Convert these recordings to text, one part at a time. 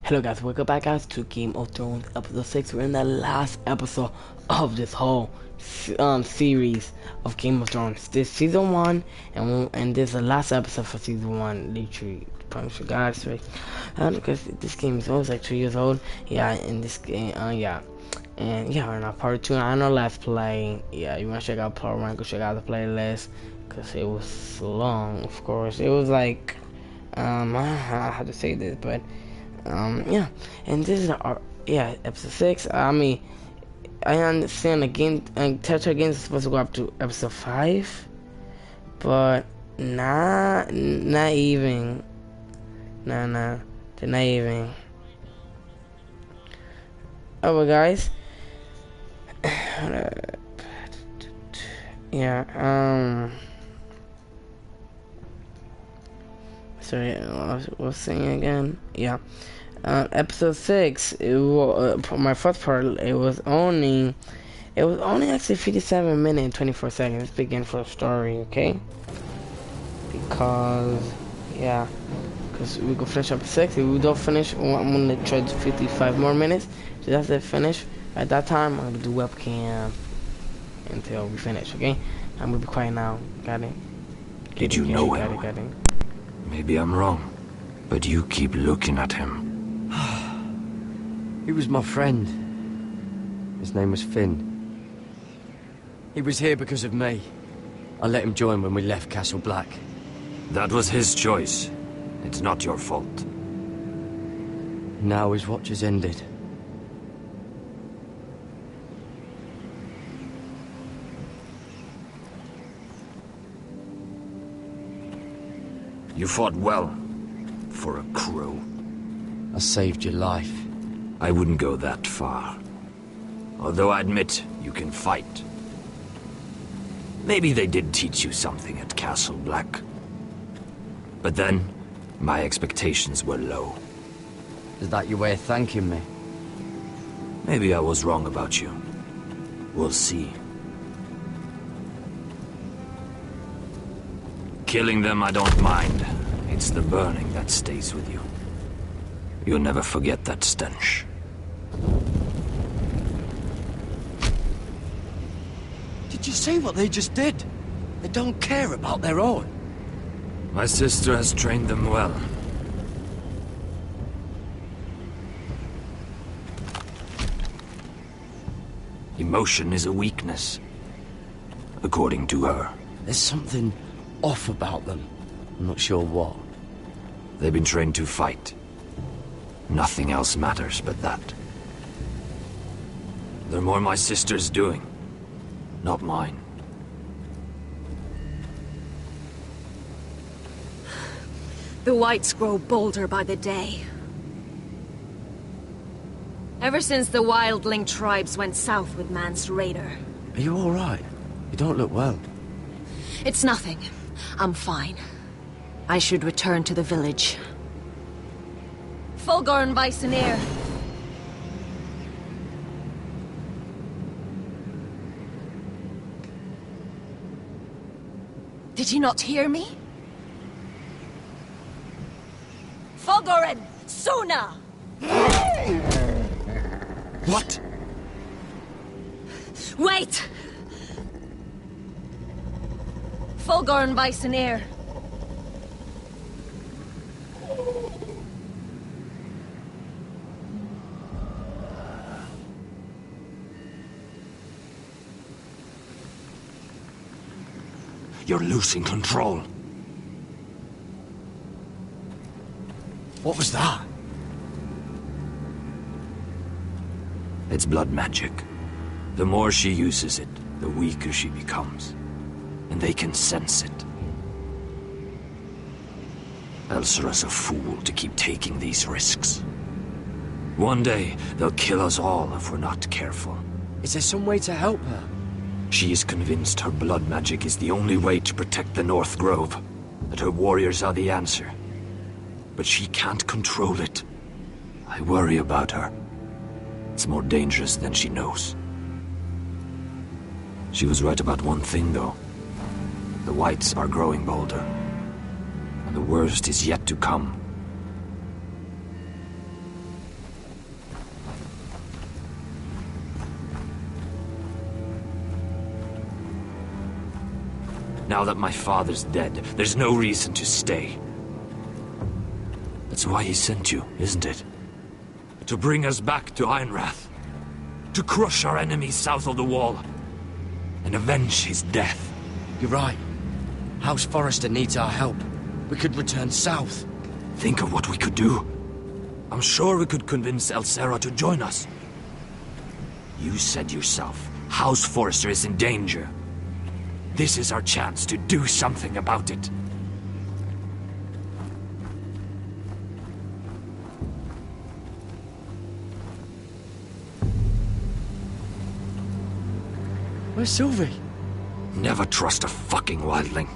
Hello guys, welcome back guys to Game of Thrones episode 6. We're in the last episode of this whole series of Game of Thrones. This season 1 and this is the last episode for season 1. Literally, promise you guys, right? Because this game is always like 2 years old. Yeah, in this game, yeah. And yeah, we're not part 2. I know Let's Play. Yeah, you wanna check out part 1, go check out the playlist. Because it was long, of course. It was like, I have to say this, but yeah, and this is our episode 6. I mean, I understand the game and Telltale Games is supposed to go up to episode 5, but not even. Nah, they're not even. Oh, well, guys. Yeah. Sorry, I was saying again. Yeah. Episode 6. My first part. It was only actually 57 minutes and 24 seconds. Let's begin for the story, okay? Because we go finish up 6. If we don't finish, I'm gonna try to 55 more minutes. So that's it. Finish. At that time, I'm gonna do webcam until we finish. Okay? I'm gonna be quiet now. Got it? Did you know him? Got it. Maybe I'm wrong, but you keep looking at him. He was my friend. His name was Finn. He was here because of me. I let him join when we left Castle Black. That was his choice. It's not your fault. Now his watch has ended. You fought well, for a crow. I saved your life. I wouldn't go that far. Although I admit, you can fight. Maybe they did teach you something at Castle Black. But then, my expectations were low. Is that your way of thanking me? Maybe I was wrong about you. We'll see. Killing them I don't mind. It's the burning that stays with you. You'll never forget that stench. Did you see what they just did? They don't care about their own. My sister has trained them well. Emotion is a weakness, according to her. There's something off about them. I'm not sure what. They've been trained to fight. Nothing else matters but that. They're more my sister's doing, not mine. The Whites grow bolder by the day. Ever since the wildling tribes went south with Mance Rayder. Are you all right? You don't look well. It's nothing. I'm fine. I should return to the village. Fulgor and Vysenir. Did you not hear me? Fulgor and Suna! What? Wait! Fulgor and Vysenir. You're losing control. What was that? It's blood magic. The more she uses it, the weaker she becomes. And they can sense it. Elsera's a fool to keep taking these risks. One day, they'll kill us all if we're not careful. Is there some way to help her? She is convinced her blood magic is the only way to protect the North Grove, that her warriors are the answer. But she can't control it. I worry about her. It's more dangerous than she knows. She was right about one thing, though. The Whites are growing bolder. And the worst is yet to come. Now that my father's dead, there's no reason to stay. That's why he sent you, isn't it? To bring us back to Ironrath. To crush our enemies south of the Wall. And avenge his death. You're right. House Forrester needs our help. We could return south. Think of what we could do. I'm sure we could convince Elsera to join us. You said yourself, House Forrester is in danger. This is our chance to do something about it. Where's Sylvie? Never trust a fucking wildling.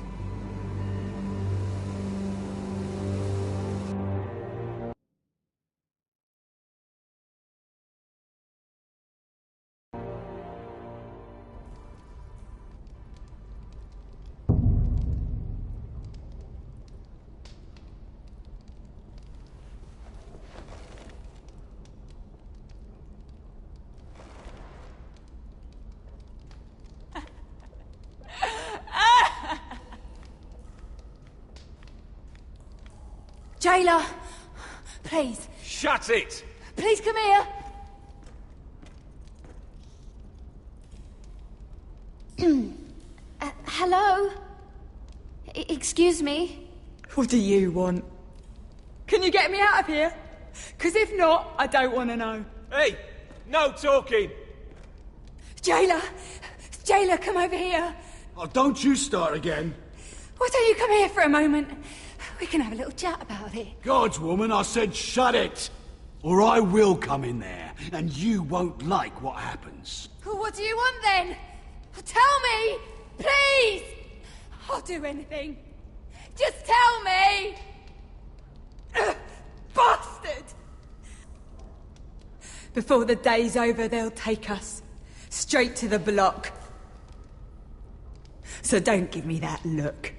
Jailer! Please. Shut it! Please come here! Hello? Excuse me? What do you want? Can you get me out of here? Because if not, I don't want to know. Hey! No talking! Jailer! Jailer, come over here! Oh, don't you start again. Why don't you come here for a moment? We can have a little chat about it. Gods, woman, I said shut it! Or I will come in there, and you won't like what happens. Well, what do you want then? Tell me! Please! I'll do anything. Just tell me! Bastard! Before the day's over, they'll take us. Straight to the block. So don't give me that look.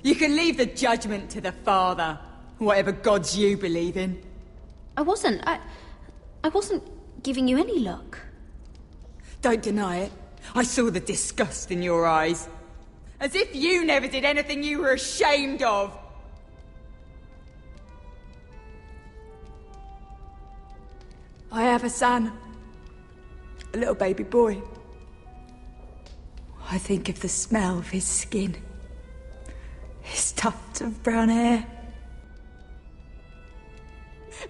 You can leave the judgment to the Father, whatever gods you believe in. I wasn't giving you any look. Don't deny it. I saw the disgust in your eyes. As if you never did anything you were ashamed of. I have a son. A little baby boy. I think of the smell of his skin. His tufts of brown hair.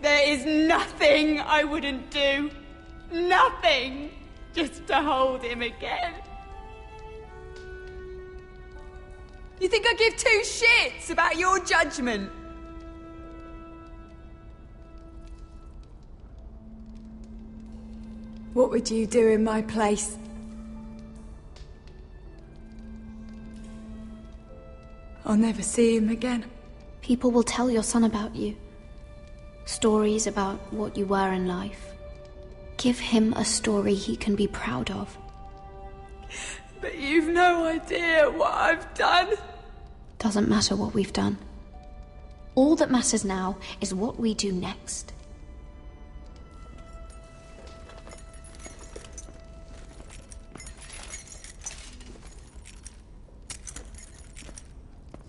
There is nothing I wouldn't do. Nothing. Just to hold him again. You think I give two shits about your judgment? What would you do in my place? I'll never see him again. People will tell your son about you. Stories about what you were in life. Give him a story he can be proud of. But you've no idea what I've done. Doesn't matter what we've done. All that matters now is what we do next.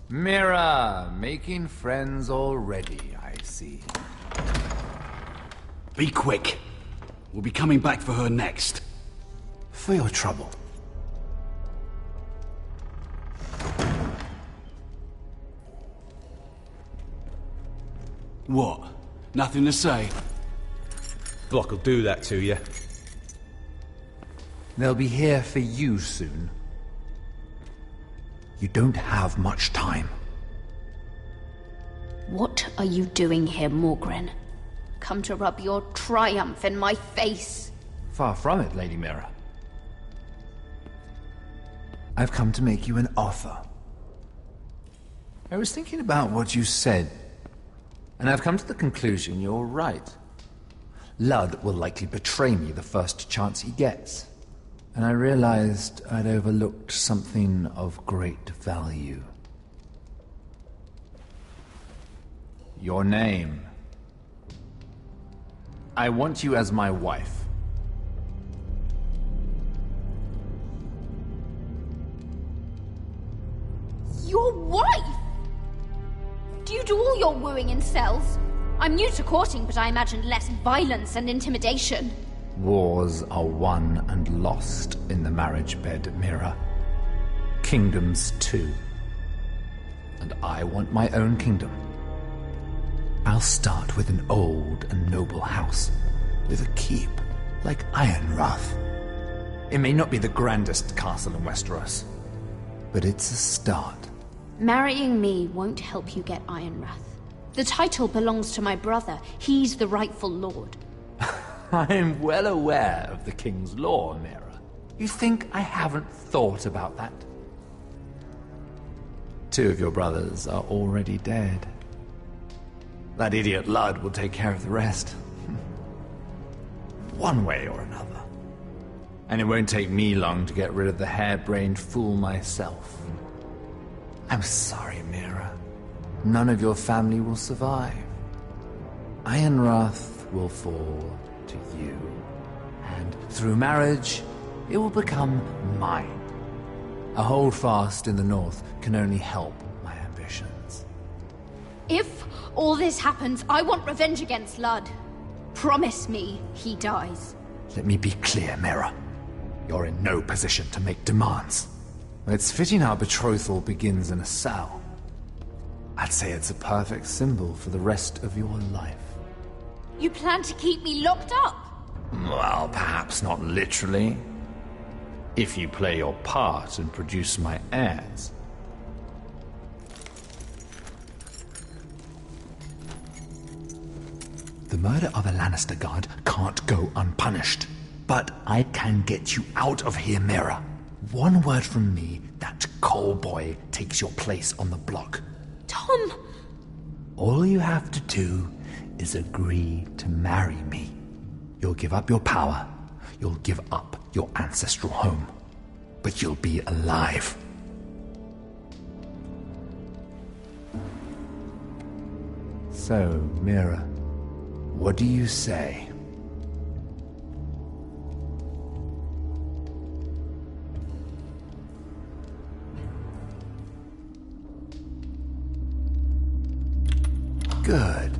Mira, making friends already, I see. Be quick. We'll be coming back for her next. For your trouble. What? Nothing to say? Block will do that to you. They'll be here for you soon. You don't have much time. What are you doing here, Morgren? Come to rub your triumph in my face. Far from it, Lady Mira. I've come to make you an offer. I was thinking about what you said, and I've come to the conclusion you're right. Ludd will likely betray me the first chance he gets. And I realized I'd overlooked something of great value. Your name. I want you as my wife. all your wooing and cells. I'm new to courting, but I imagined less violence and intimidation. Wars are won and lost in the marriage bed, Mira. Kingdoms too. And I want my own kingdom. I'll start with an old and noble house, with a keep like Ironrath. It may not be the grandest castle in Westeros, but it's a start. Marrying me won't help you get Ironrath. The title belongs to my brother. He's the rightful lord. I'm well aware of the king's law, Mira. You think I haven't thought about that? 2 of your brothers are already dead. That idiot Ludd will take care of the rest. One way or another. And it won't take me long to get rid of the harebrained fool myself. I'm sorry, Mira. None of your family will survive. Ironrath will fall to you. And through marriage, it will become mine. A holdfast in the north can only help my ambitions. If all this happens, I want revenge against Ludd. Promise me he dies. Let me be clear, Mira. You're in no position to make demands. It's fitting our betrothal begins in a cell. I'd say it's a perfect symbol for the rest of your life. You plan to keep me locked up? Well, perhaps not literally. If you play your part and produce my heirs. The murder of a Lannister guard can't go unpunished. But I can get you out of here, Mira. One word from me, that Cole boy takes your place on the block. Tom! All you have to do is agree to marry me. You'll give up your power. You'll give up your ancestral home. But you'll be alive. So, Mira, what do you say? Good.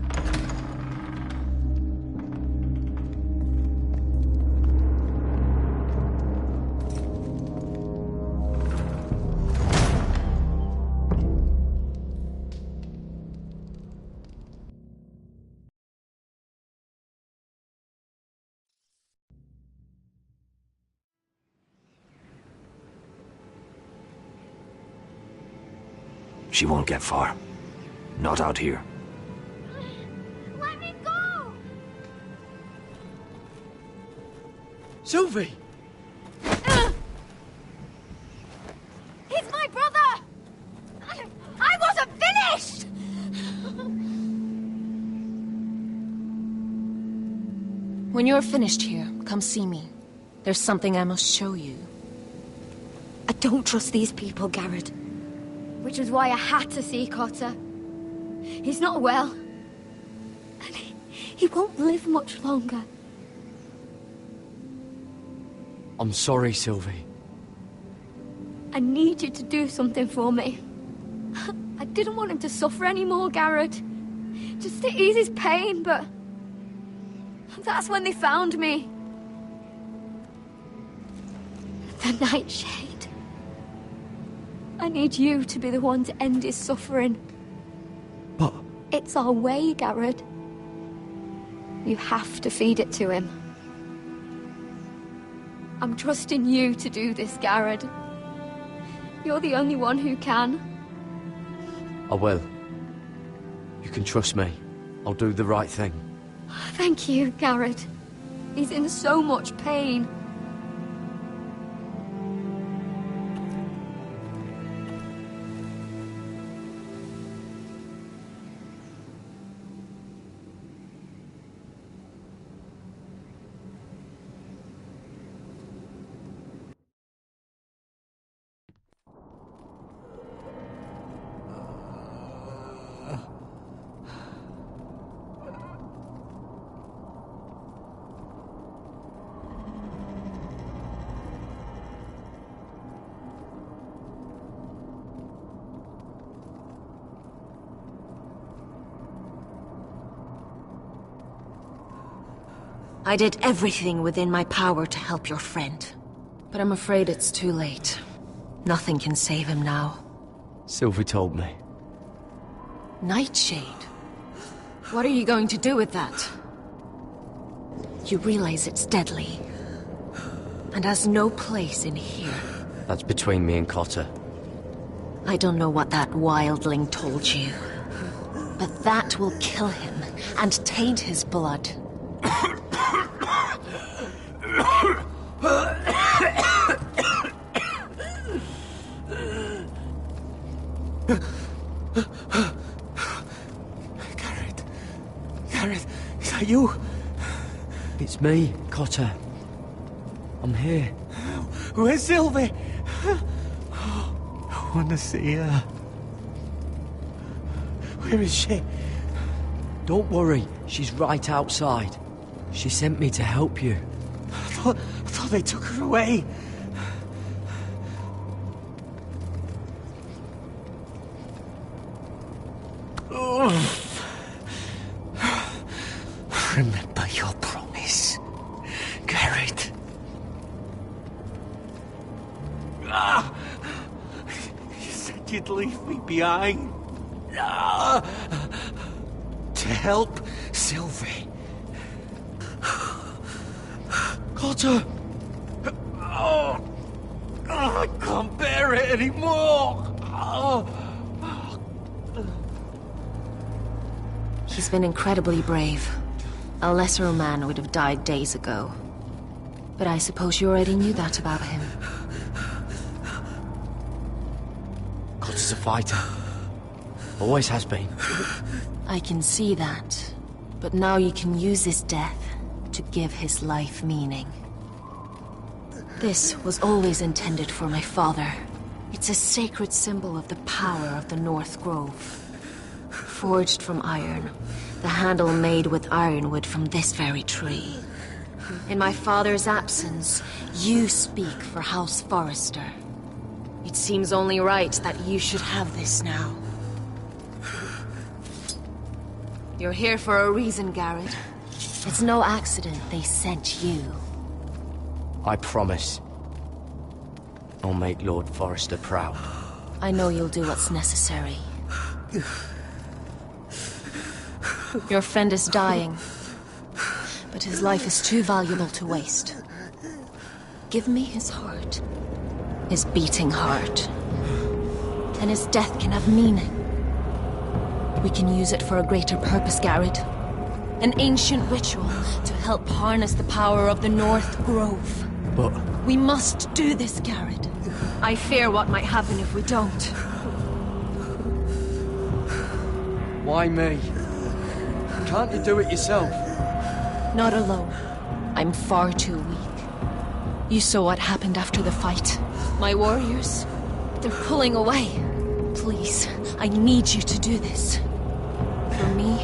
She won't get far. Not out here. Let me go! Sylvie! He's my brother! I wasn't finished! When you're finished here, come see me. There's something I must show you. I don't trust these people, Garrett. Which was why I had to see Cotter. He's not well. And he won't live much longer. I'm sorry, Sylvie. I need you to do something for me. I didn't want him to suffer anymore, Garrett. Just to ease his pain, but... that's when they found me. The Nightshade. I need you to be the one to end his suffering. But... It's our way, Garrett. You have to feed it to him. I'm trusting you to do this, Garrett. You're the only one who can. I will. You can trust me. I'll do the right thing. Thank you, Garrett. He's in so much pain. I did everything within my power to help your friend. But I'm afraid it's too late. Nothing can save him now. Sylvie told me. Nightshade? What are you going to do with that? You realize it's deadly. And has no place in here. That's between me and Cotter. I don't know what that wildling told you. But that will kill him and taint his blood. Gareth, is that you? It's me, Cotter. I'm here. Where's Sylvie? I want to see her. Where is she? Don't worry, she's right outside. She sent me to help you. I thought they took her away. Remember your promise, Garrett. You said you'd leave me behind. To help Sylvie. Cotter! I can't bear it anymore. He's been incredibly brave. A lesser man would have died days ago. But I suppose you already knew that about him. Cotter's a fighter. Always has been. I can see that. But now you can use his death to give his life meaning. This was always intended for my father. It's a sacred symbol of the power of the North Grove. Forged from iron, the handle made with ironwood from this very tree. In my father's absence, you speak for House Forrester. It seems only right that you should have this now. You're here for a reason, Garrett. It's no accident they sent you. I promise. I'll make Lord Forrester proud. I know you'll do what's necessary. Your friend is dying, but his life is too valuable to waste. Give me his heart. His beating heart. And his death can have meaning. We can use it for a greater purpose, Garrett. An ancient ritual to help harness the power of the North Grove. But... we must do this, Garrett. I fear what might happen if we don't. Why me? Can't you do it yourself? Not alone. I'm far too weak. You saw what happened after the fight. My warriors, they're pulling away. Please, I need you to do this. For me,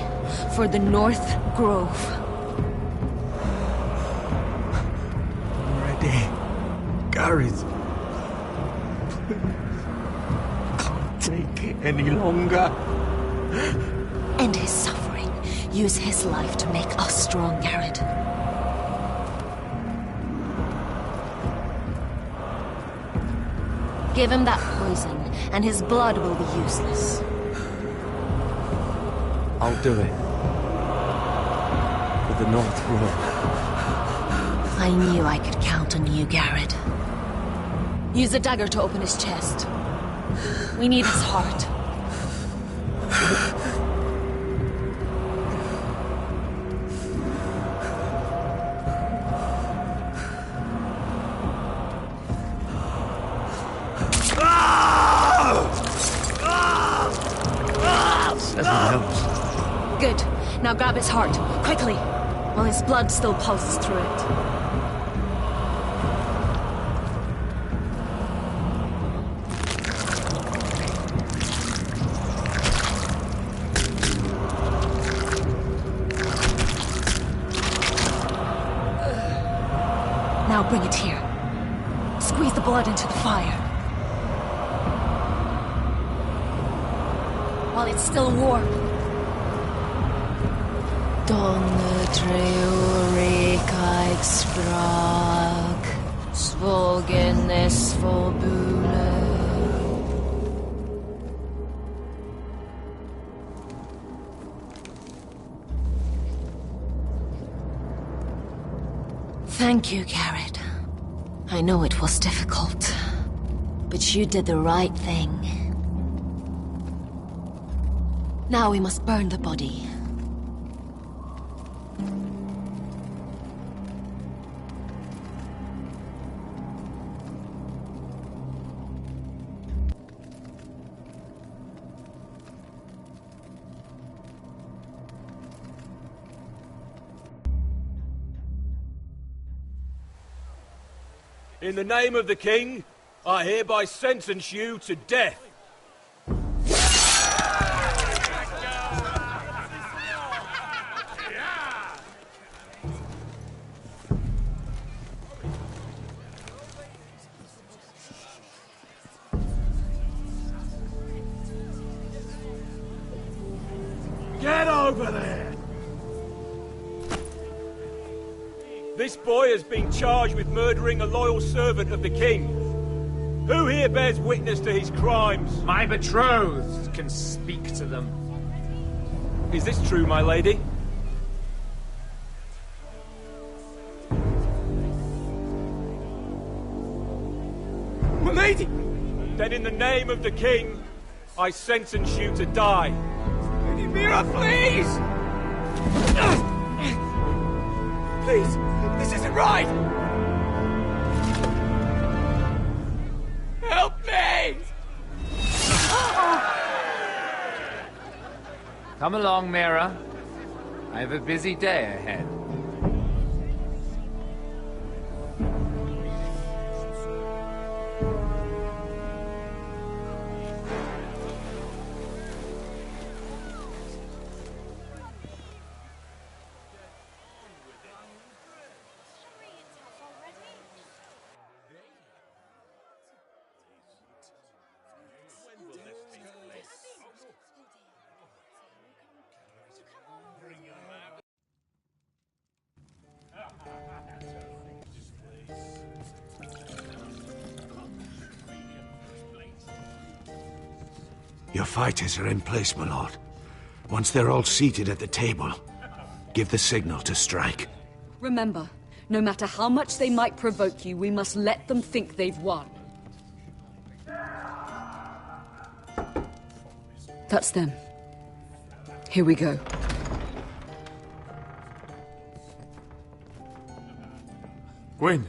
for the North Grove. I'm ready. Gareth. Can't take it any longer. End his suffering. Use his life to make us strong, Garrett. Give him that poison, and his blood will be useless. I'll do it. For the North Grove. I knew I could count on you, Garrett. Use a dagger to open his chest. We need his heart. Good. Now grab his heart, quickly, while his blood still pulses through it. Now bring it here. Squeeze the blood into the fire. While it's still warm. Donne Treorica Riksbrag, Svogenes Forbule. Thank you, Garrett. I know it was difficult, but you did the right thing. Now we must burn the body. In the name of the king, I hereby sentence you to death. Get over there! This boy has been charged with murdering a loyal servant of the king. Who here bears witness to his crimes? My betrothed can speak to them. Is this true, my lady? My lady! Then in the name of the king, I sentence you to die. Lady Mira, please! Please, this isn't right! Help me! Come along, Mira. I have a busy day ahead. Your fighters are in place, my lord. Once they're all seated at the table, give the signal to strike. Remember, no matter how much they might provoke you, we must let them think they've won. That's them. Here we go. Gwyn.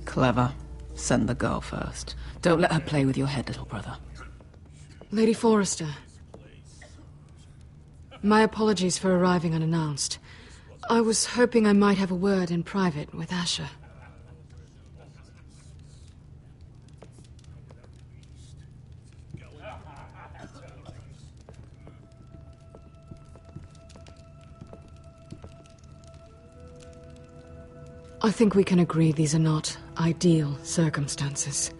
Clever. Send the girl first. Don't let her play with your head, little brother. Lady Forrester. My apologies for arriving unannounced. I was hoping I might have a word in private with Asher. I think we can agree these are not ideal circumstances.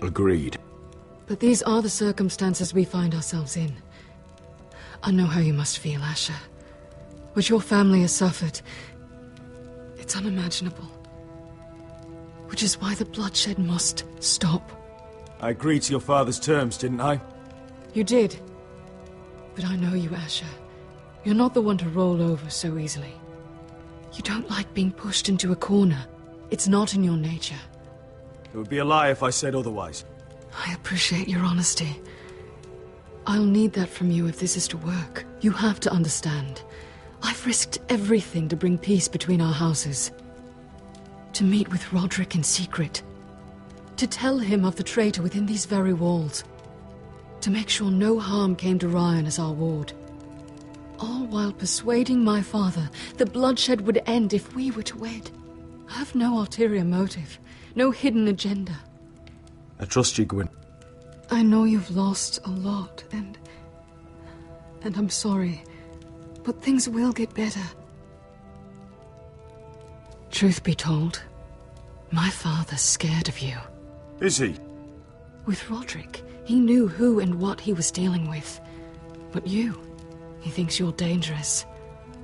Agreed. But these are the circumstances we find ourselves in. I know how you must feel, Asher. What your family has suffered, it's unimaginable. Which is why the bloodshed must stop. I agreed to your father's terms, didn't I? You did. But I know you, Asher. You're not the one to roll over so easily. You don't like being pushed into a corner. It's not in your nature. It would be a lie if I said otherwise. I appreciate your honesty. I'll need that from you if this is to work. You have to understand. I've risked everything to bring peace between our houses. To meet with Roderick in secret. To tell him of the traitor within these very walls. To make sure no harm came to Ryan as our ward. All while persuading my father the bloodshed would end if we were to wed. I have no ulterior motive, no hidden agenda. I trust you, Gwyn. I know you've lost a lot, and I'm sorry, but things will get better. Truth be told, my father's scared of you. Is he? With Roderick, he knew who and what he was dealing with. But you, he thinks you're dangerous.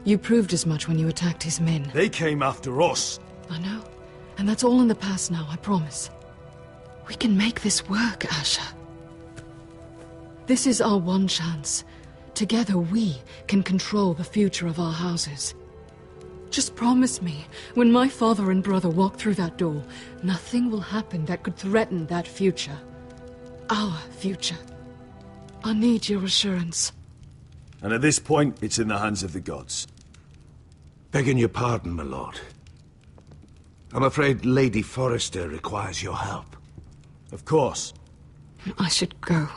You proved as much when you attacked his men. They came after us. I know. And that's all in the past now, I promise. We can make this work, Asher. This is our one chance. Together we can control the future of our houses. Just promise me, when my father and brother walk through that door, nothing will happen that could threaten that future. Our future. I need your assurance. And at this point, it's in the hands of the gods. Begging your pardon, my lord. I'm afraid Lady Forrester requires your help. Of course. I should go.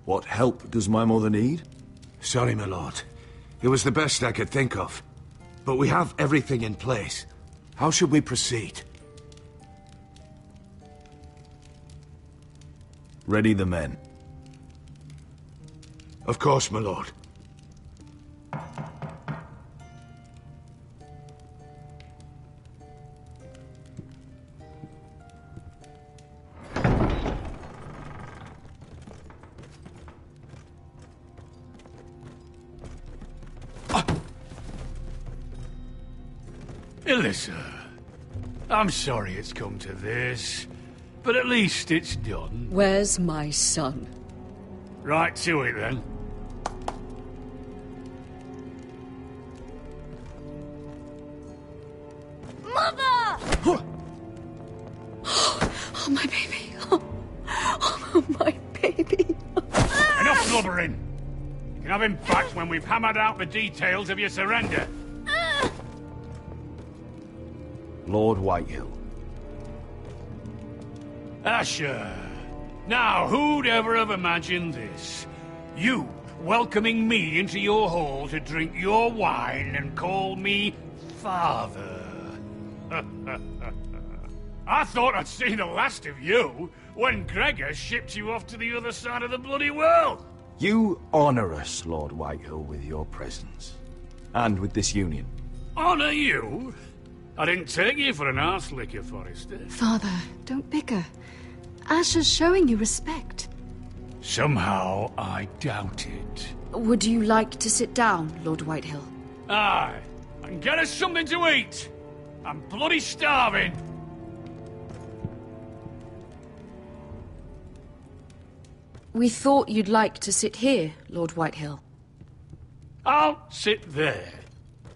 What help does my mother need? Sorry, my lord. It was the best I could think of. But we have everything in place. How should we proceed? Ready the men. Of course, my lord. Ilissa, I'm sorry it's come to this, but at least it's done. Where's my son? Right to it, then. Mother! Oh, my baby. Oh, my baby. Enough blubbering! You can have him back when we've hammered out the details of your surrender. Lord Whitehill. Asher. Now, who'd ever have imagined this? You welcoming me into your hall to drink your wine and call me father. I thought I'd seen the last of you when Gregor shipped you off to the other side of the bloody world. You honor us, Lord Whitehill, with your presence. And with this union. Honor you? I didn't take you for an arse-licker, Forrester. Father, don't bicker. Asher's showing you respect. Somehow, I doubt it. Would you like to sit down, Lord Whitehill? Aye, and get us something to eat. I'm bloody starving. We thought you'd like to sit here, Lord Whitehill. I'll sit there.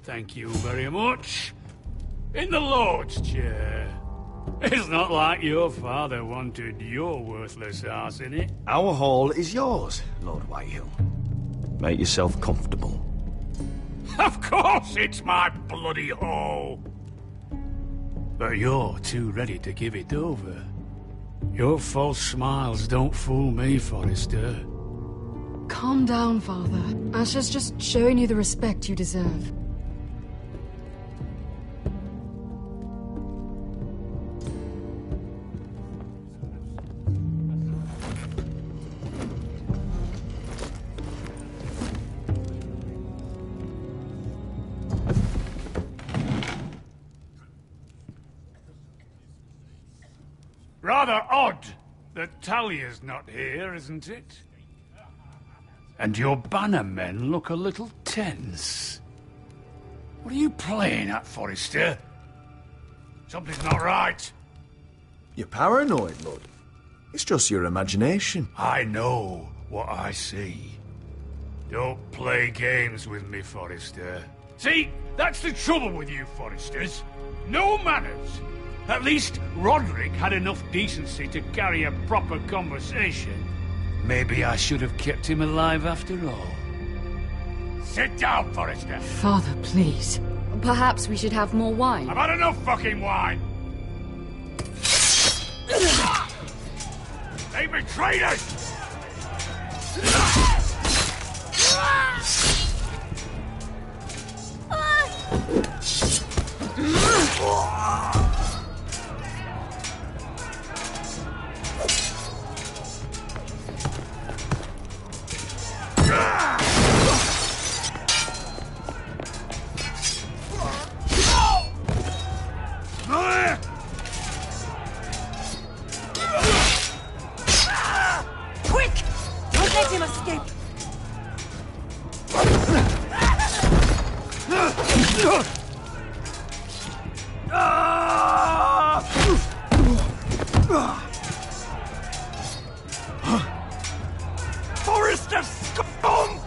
Thank you very much. In the Lord's chair. It's not like your father wanted your worthless ass in it. Our hall is yours, Lord Whitehill. Make yourself comfortable. Of course it's my bloody hall. But you're too ready to give it over. Your false smiles don't fool me, Forrester. Calm down, Father. Asher's just showing you the respect you deserve. Rather odd that Talia's not here, isn't it? And your banner men look a little tense. What are you playing at, Forrester? Something's not right. You're paranoid, Lord. It's just your imagination. I know what I see. Don't play games with me, Forrester. See, that's the trouble with you, Forresters. No manners. At least Roderick had enough decency to carry a proper conversation. Maybe I should have kept him alive after all. Sit down, Forrester. Father, please. Perhaps we should have more wine. I've had enough fucking wine. They betrayed us! Quick! Don't let him escape! Bastard scum!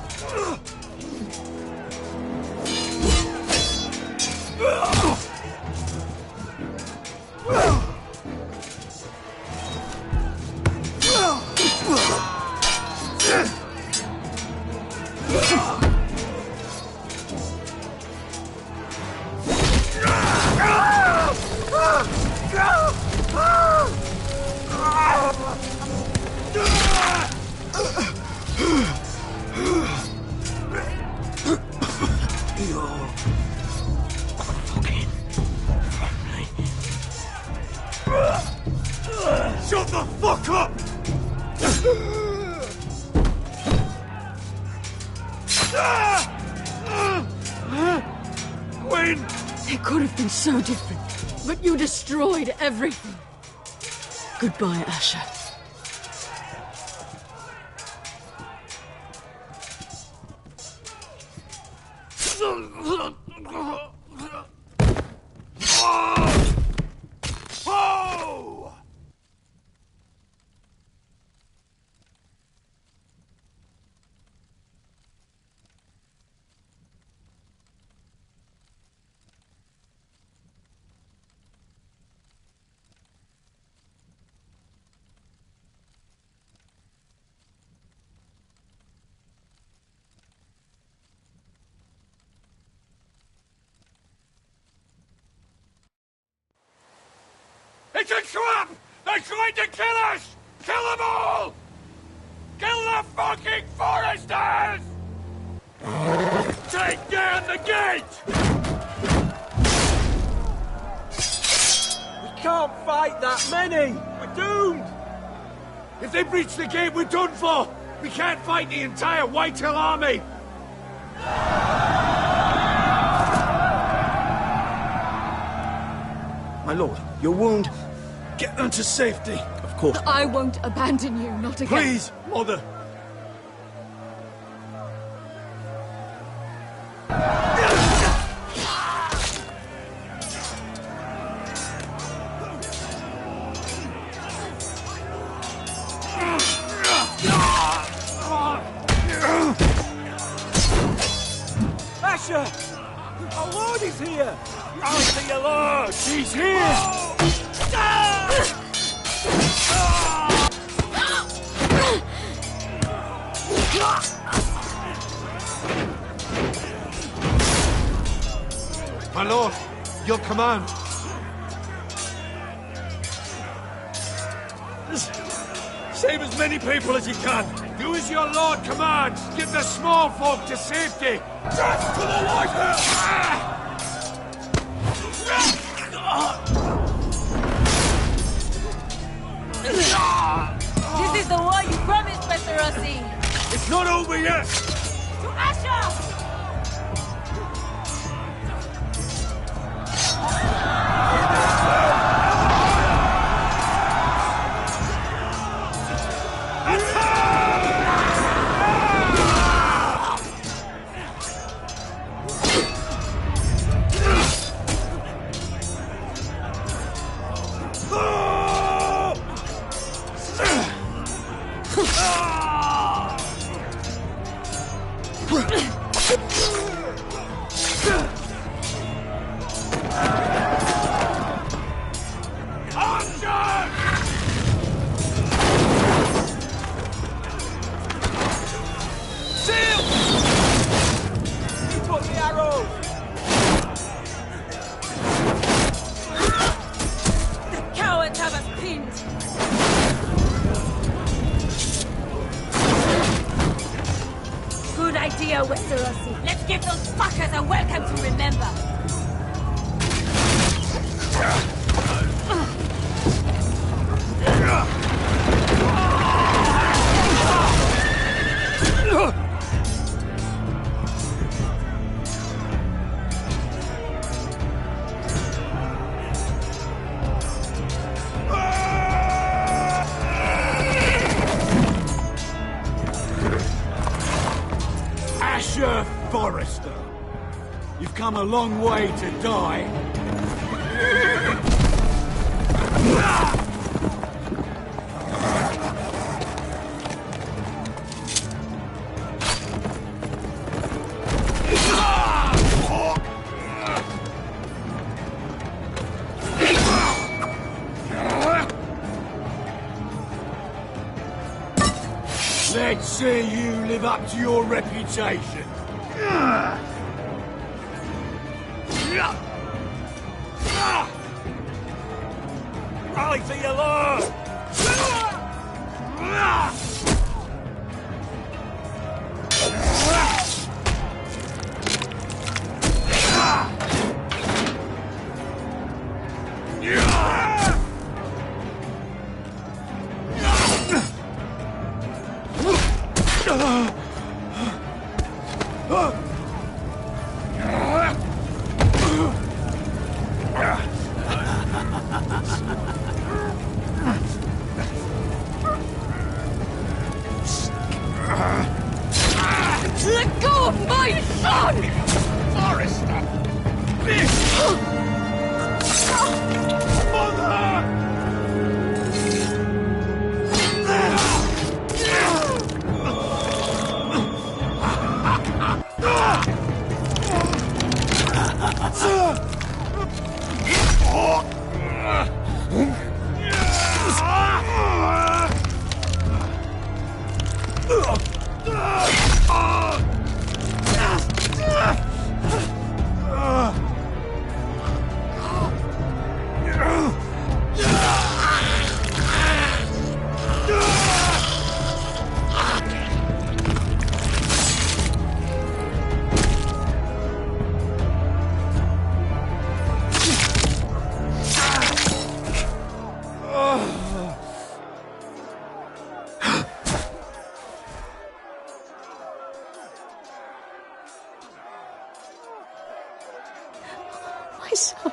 Shut the fuck up! Gwen! It could have been so different, but you destroyed everything. Goodbye, Asher. Oh! It's a trap! They're trying to kill us! Kill them all! Kill the fucking foresters! Take down the gate! We can't fight that many! We're doomed! If they breach the gate, we're done for! We can't fight the entire Whitehill army! My lord, your wound. Get them to safety. Of course. I won't abandon you, not again. Please, mother. Asher! Our lord is here! I'll see your lord! He's here! My lord, your command. Save as many people as you can! Do as your lord commands! Get the small folk to safety! Just to the Whitehill! This is the war you promised, Westerosi! It's not over yet! To Asher! Westerosi. Let's give those fuckers a welcome to remember. Asher Forrester, you've come a long way to die. Let's see you live up to your reputation. Rally to your lord! Let go of my son! Forrester! Mother! My son.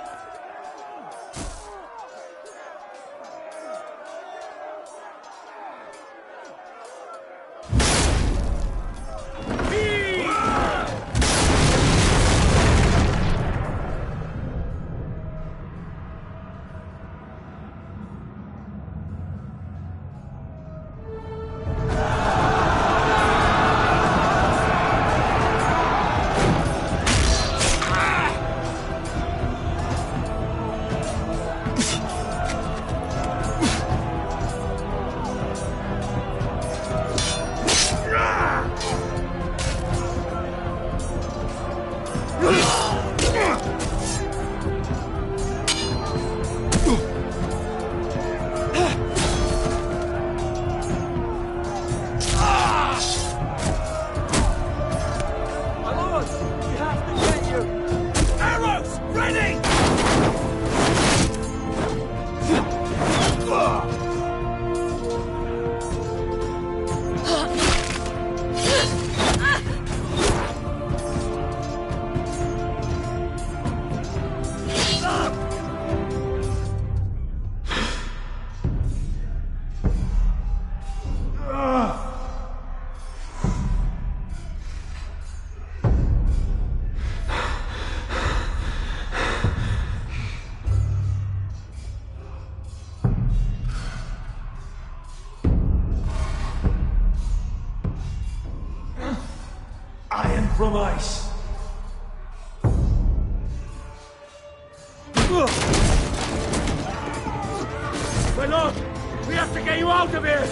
From ice. My lord, we have to get you out of here!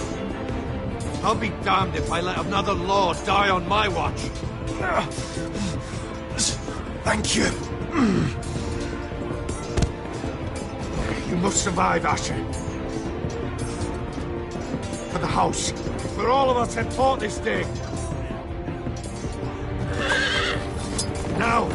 I'll be damned if I let another lord die on my watch. Thank you. You must survive, Asher. For the house. For all of us have fought this day. Now!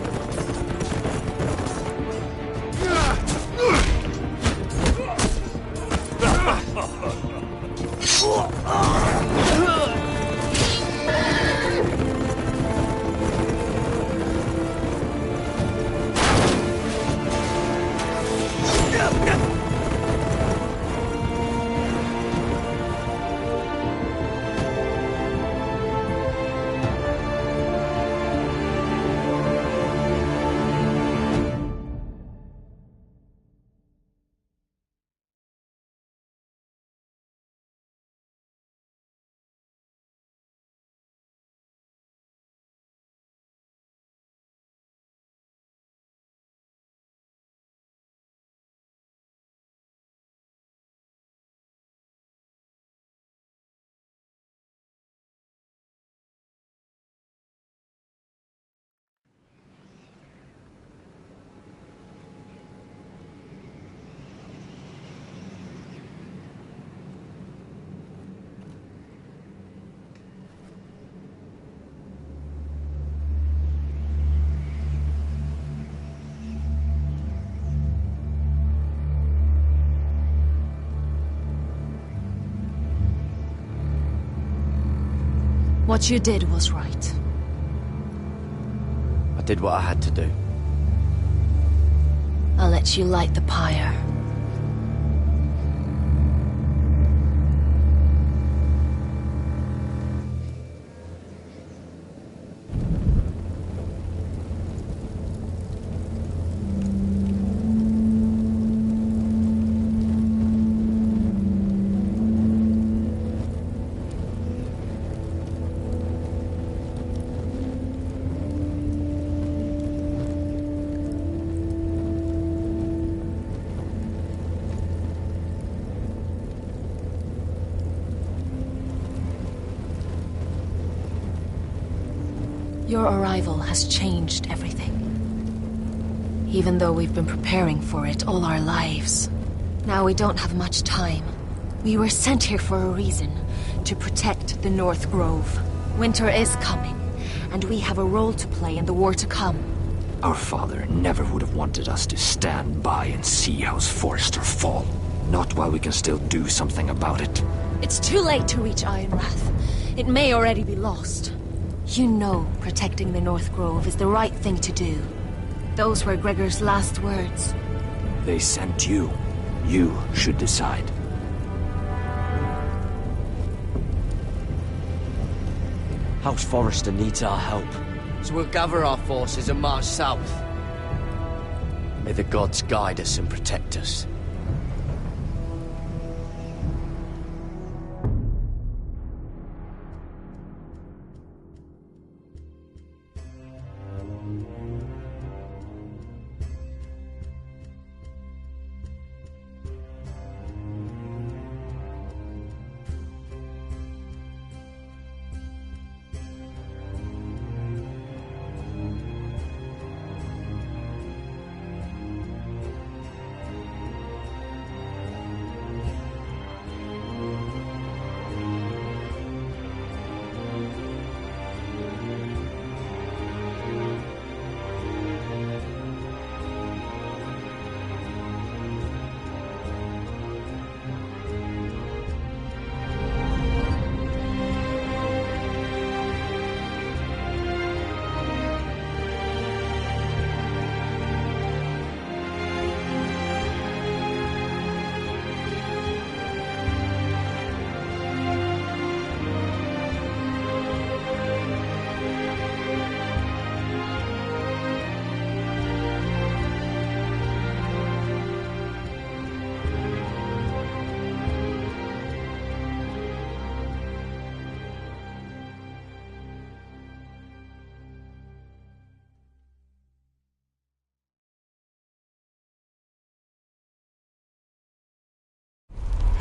What you did was right. I did what I had to do. I'll let you light the pyre. Your arrival has changed everything. Even though we've been preparing for it all our lives. Now we don't have much time. We were sent here for a reason. To protect the North Grove. Winter is coming, and we have a role to play in the war to come. Our father never would have wanted us to stand by and see House Forrester fall. Not while we can still do something about it. It's too late to reach Ironrath. It may already be lost. You know protecting the North Grove is the right thing to do. Those were Gregor's last words. They sent you. You should decide. House Forrester needs our help, so we'll gather our forces and march south. May the gods guide us and protect us.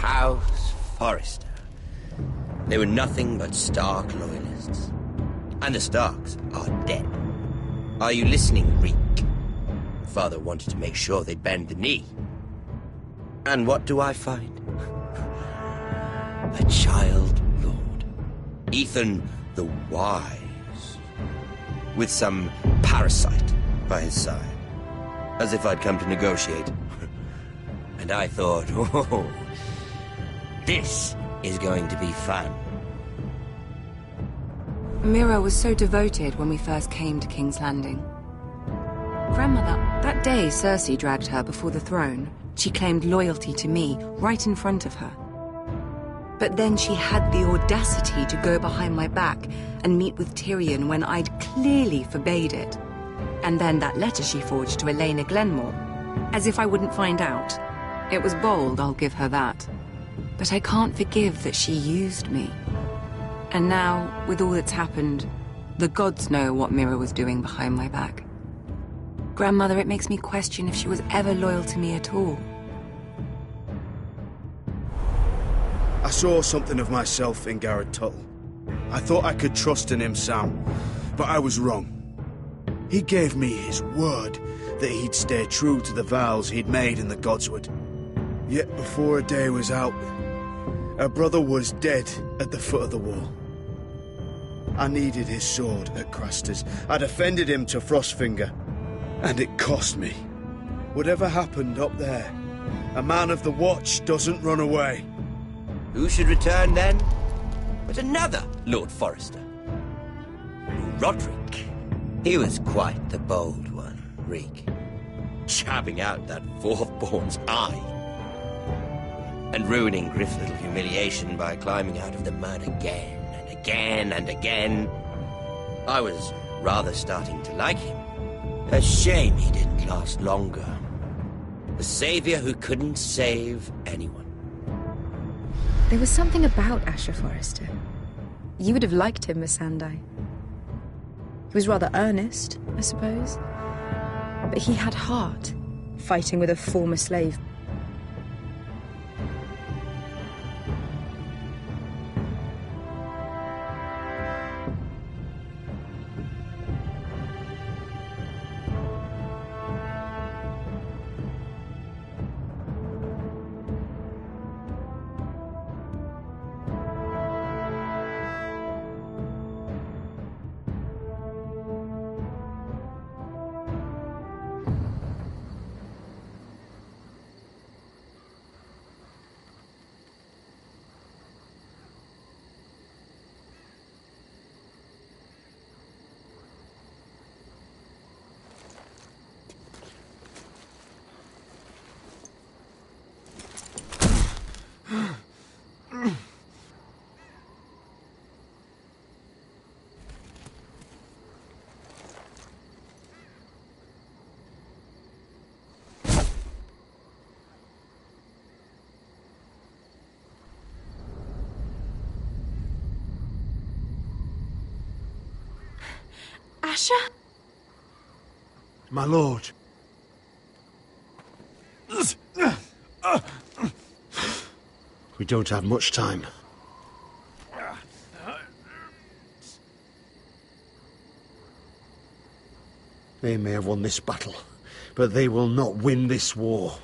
House Forrester. They were nothing but Stark loyalists. And the Starks are dead. Are you listening, Reek? Father wanted to make sure they'd bend the knee. And what do I find? A child lord. Ethan the Wise. With some parasite by his side. As if I'd come to negotiate. And I thought, oh, this is going to be fun. Mira was so devoted when we first came to King's Landing. Grandmother, that day Cersei dragged her before the throne, she claimed loyalty to me right in front of her. But then she had the audacity to go behind my back and meet with Tyrion when I'd clearly forbade it. And then that letter she forged to Elena Glenmore, as if I wouldn't find out. It was bold, I'll give her that. But I can't forgive that she used me. And now, with all that's happened, the gods know what Mira was doing behind my back. Grandmother, it makes me question if she was ever loyal to me at all. I saw something of myself in Garrett Tuttle. I thought I could trust in him, Sam, but I was wrong. He gave me his word that he'd stay true to the vows he'd made in the Godswood. Yet before a day was out, our brother was dead at the foot of the wall. I needed his sword at Craster's. I defended him to Frostfinger, and it cost me. Whatever happened up there, a man of the Watch doesn't run away. Who should return then? But another Lord Forrester. Roderick. He was quite the bold one, Reek. Chapping out that fourth-born's eye. And ruining Griff's little humiliation by climbing out of the mud again and again and again. I was rather starting to like him. A shame he didn't last longer. A savior who couldn't save anyone. There was something about Asher Forrester. You would have liked him, Miss Sandai. He was rather earnest, I suppose. But he had heart, fighting with a former slave. Asher? My lord. We don't have much time. They may have won this battle, but they will not win this war.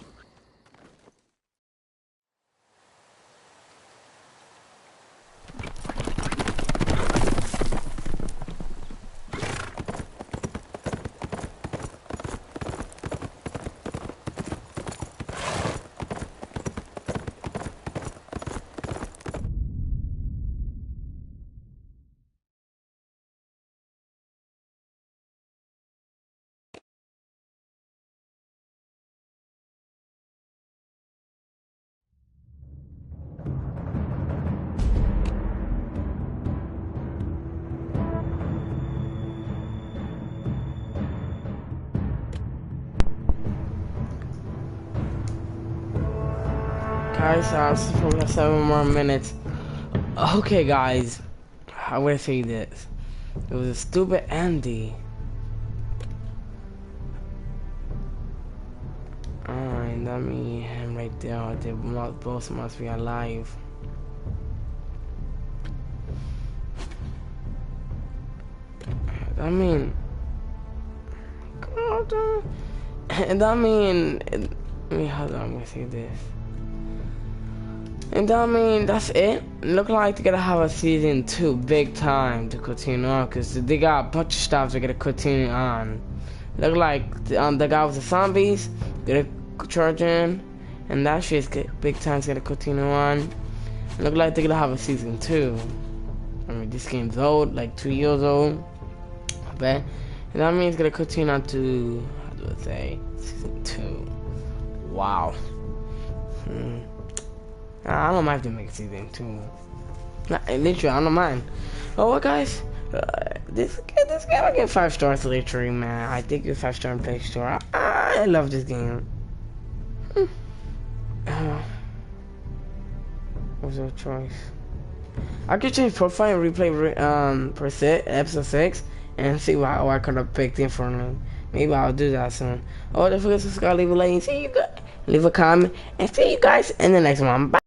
Guys, so we have 7 more minutes. Okay, guys, I'm gonna say this. It was a stupid Andy. Alright, that means him right there. They both must be alive. I mean, and I mean, hold on, I'm gonna say this. And I mean, that's it. Look like they're gonna have a season 2 big time to continue on, because they got a bunch of stuff they're gonna continue on. Look like the guy with the zombies gonna charge in, and that shit's big time's gonna continue on. Look like they're gonna have a season 2. I mean, this game's old, like 2 years old. But and that means it's gonna continue on to, how do I say, season 2. Wow. I don't mind if they make season 2. Literally, I don't mind. Oh, well, guys, this game I give 5 stars literally, man. I think it's 5 star in Play Store. I love this game. What's your choice? I could change profile and replay per se episode 6 and see what I could have picked in for me. Maybe I'll do that soon. Oh, don't forget to subscribe, leave a like, and see you guys. Leave a comment and see you guys in the next one. Bye.